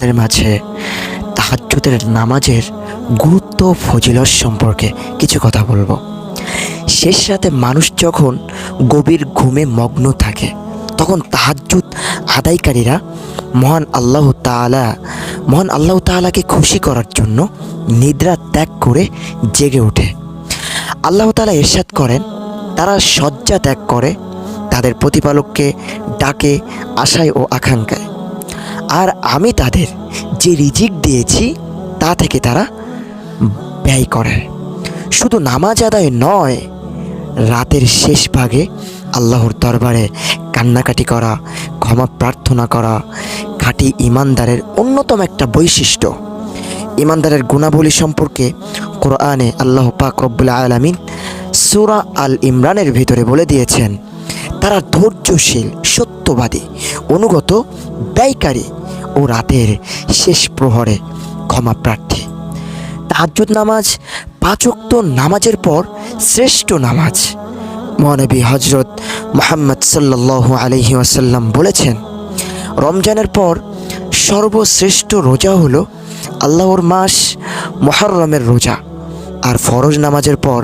এর মাঝে তাহাজ্জুদের নামাজের গুরুত্ব ও ফজিলত সম্পর্কে কিছু কথা বলবো। শেষ রাতে মানুষ যখন গভীর ঘুমে মগ্ন থাকে তখন তাহাজ্জুদ আদায়কারীরা মহান আল্লাহ তাআলাকে খুশি করার জন্য নিদ্রা ত্যাগ করে জেগে ওঠে। আল্লাহ তাআলা ইরশাদ করেন, তারা শয্যা ত্যাগ করে তাদের প্রতিপালককে ডাকে আশায় ও আকাঙ্ক্ষায়, আর আমি তাদের যে রিজিক দিয়েছি তা থেকে তারা ব্যয় করে। শুধু নামাজ আদায় নয়, রাতের শেষ ভাগে আল্লাহর দরবারে কান্নাকাটি করা, ক্ষমা প্রার্থনা করা খাঁটি ইমানদারের অন্যতম একটা বৈশিষ্ট্য। ইমানদারের গুণাবলী সম্পর্কে কোরআনে আল্লাহ পাক রব্বুল আলামিন সূরা আল ইমরানের ভিতরে বলে দিয়েছেন, তারা ধৈর্যশীল, সত্যবাদী, অনুগত, ব্যয়কারী ও রাতের শেষ প্রহরে ক্ষমা প্রার্থী। তাহাজ্জুদ নামাজ 5 ওয়াক্ত নামাজের পর শ্রেষ্ঠ নামাজ। মহানবী হযরত মুহাম্মদ সাল্লাল্লাহু আলাইহি ওয়াসাল্লাম বলেছেন, রমজানের পর সর্বশ্রেষ্ঠ রোজা হলো আল্লাহর মাস মুহররমের রোজা, আর ফরজ নামাজের পর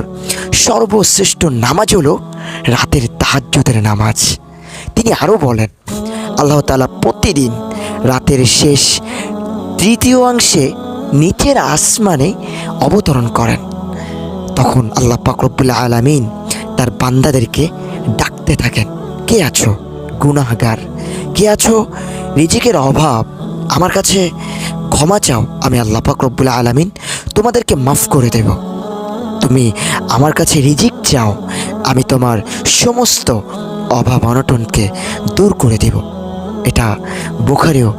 সর্বশ্রেষ্ঠ নামাজ হলো রাতের তাহাজ্জুদের নামাজ। তিনি আরও বলেন, আল্লাহ তাআলা প্রতিদিন রাতের শেষ তৃতীয়াংশে নিচের আসমানে অবতরণ করেন। তখন আল্লাহ পাক রব্বুল আলামিন তার বান্দাদেরকে ডাকতে থাকেন, কে আছো গুনাহগার, কে আছো রিজিকের অভাব, আমার কাছে ক্ষমা চাও, আমি আল্লাহ পাক রব্বুল আলামিন তোমাদেরকে মাফ করে দেব। তুমি আমার কাছে রিজিক চাও, আমি তোমার সমস্ত অভাব অনটনকে দূর করে দেব। এটা বুখারী ও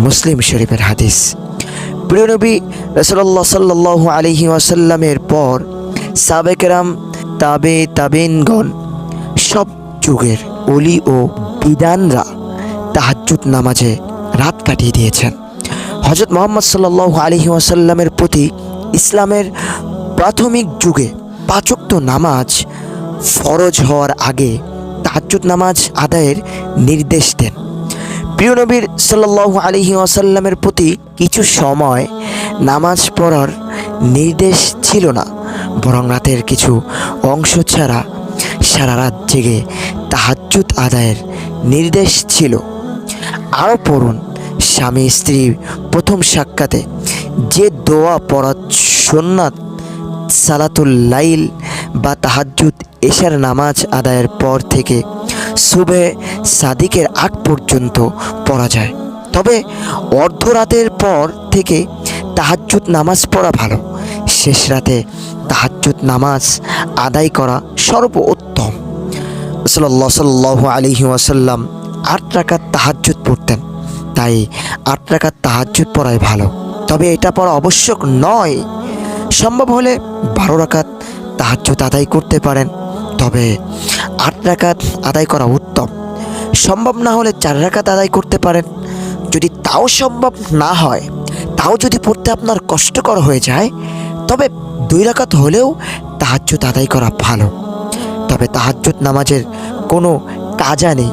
মুসলিম শরীফের হাদিস। প্রিয় নবী রাসূলুল্লাহ সাল্লাল্লাহু আলাইহি ওয়াসাল্লামের পর সাহাবায়ে কেরাম, তাবেঈনগণ, সব যুগের ওলি ও বিদ্বানরা তাহাজ্জুদ নামাজে রাত কাটিয়ে দিয়েছেন। হযরত মুহাম্মদ সাল্লাল্লাহু আলাইহি ওয়াসাল্লামের প্রতি ইসলামের প্রাথমিক যুগে 5 ওয়াক্ত নামাজ ফরজ হওয়ার আগে তাহাজ্জুদ নামাজ আদায়ের নির্দেশ দেন। প্রিয় নবীর সাল্লাল্লাহু আলাইহি ওয়াসাল্লামের প্রতি কিছু সময় নামাজ পড়ার নির্দেশ ছিল না, বরং রাতের কিছু অংশ ছাড়া সারা রাত জেগে তাহাজ্জুদ আদায়ের নির্দেশ ছিল। আরও পড়ুন, স্বামী স্ত্রী প্রথম সাক্ষাতে যে দোয়া পড়া সুন্নাত সালাতুল লাইল বা তাহাজ্জুদ এশার নামাজ আদায়ের পর থেকে সুবহে সাদিকের আগ পর্যন্ত পড়া যায়। তবে অর্ধরাতের পর থেকে তাহাজ্জুদ নামাজ পড়া ভালো। শেষ রাতে তাহাজ্জুদ নামাজ আদায় করা সর্বোত্তম। রাসূলুল্লাহ সাল্লাল্লাহু আলাইহি ওয়াসাল্লাম 8 রাকাত তাহাজ্জুদ পড়তেন, তাই 8 রাকাত তাহাজ্জুদ পড়াই ভালো। তবে এটা পড়া আবশ্যক নয়। সম্ভব হলে 12 রাকাত তাহাজ্জুদ আদায় করতে পারেন, তবে 8 রাকাত আদায় করা উত্তম। সম্ভব না হলে 4 রাকাত আদায় করতে পারেন। যদি তাও সম্ভব না হয়, তাও যদি পড়তে আপনার কষ্টকর হয়ে যায়, তবে 2 রাকাত হলেও তাহাজ্জুদ আদায় করা ভালো। তবে তাহাজ্জুদ নামাজের কোনো কাজা নেই।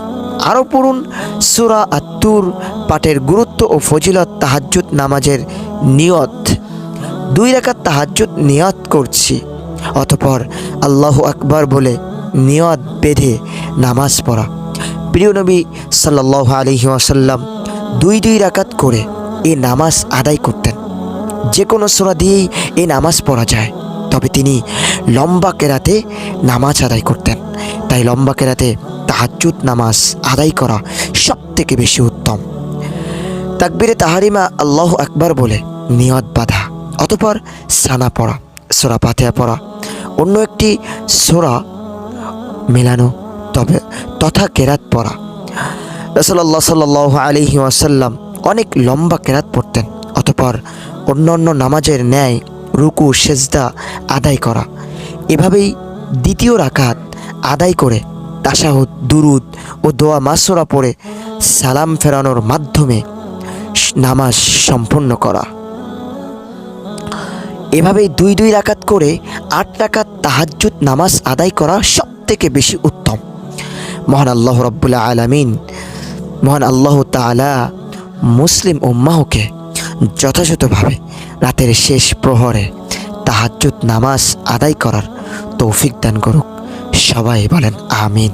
আরও পড়ুন সূরা আত-তুর পাঠের গুরুত্ব ও ফজিলত। তাহাজ্জুদ নামাজের নিয়ত। 2 রাকাত তাহাজ্জুদ নিয়ত করছি, অতঃপর আল্লাহু আকবার বলে নিয়ত বেঁধে নামাজ পড়া। প্রিয় নবী সাল্লাল্লাহু আলাইহি ওয়াসাল্লাম 2 রাকাত করে এই নামাজ আদায় করতেন। যে কোনো সূরা দিয়েই এই নামাজ পড়া যায়, তবে তিনি লম্বা কেরাতে নামাজ আদায় করতেন। তাই লম্বা কেরাতে তাহাজ্জুদ নামাজ আদায় করা সবথেকে বেশি উত্তম। তাকবীরে তাহরিমা আল্লাহু আকবার বলে নিয়ত বাঁধা, অতঃপর সানা পড়া, সূরা ফাতিহা পড়া, অন্য একটি সূরা মেলানো, তথা কেরাত পড়া। রাসূলুল্লাহ সাল্লাল্লাহু আলাইহি ওয়াসাল্লাম অনেক লম্বা কেরাত পড়তেন, অতঃপর অন্যান্য নামাজের ন্যায় রুকু সেজদা আদায় করা। এভাবেই 2য় রাকাত আদায় করে তাশাহুদ, দুরুদ ও দোয়া মাসুরা পড়ে সালাম ফেরানোর মাধ্যমে নামাজ সম্পন্ন করা। এভাবেই 2 রাকাত করে 8 রাকাত তাহাজ্জুদ নামাজ আদায় করা সবথেকে বেশি উত্তম। মহান আল্লাহ রাব্বুল আলামিন, মহান আল্লাহ তাআলা মুসলিম উম্মাহকে যথাযথভাবে রাতের শেষ প্রহরে তাহাজ্জুদ নামাজ আদায় করার তৌফিক দান করুক। সবাই বলেন আমিন।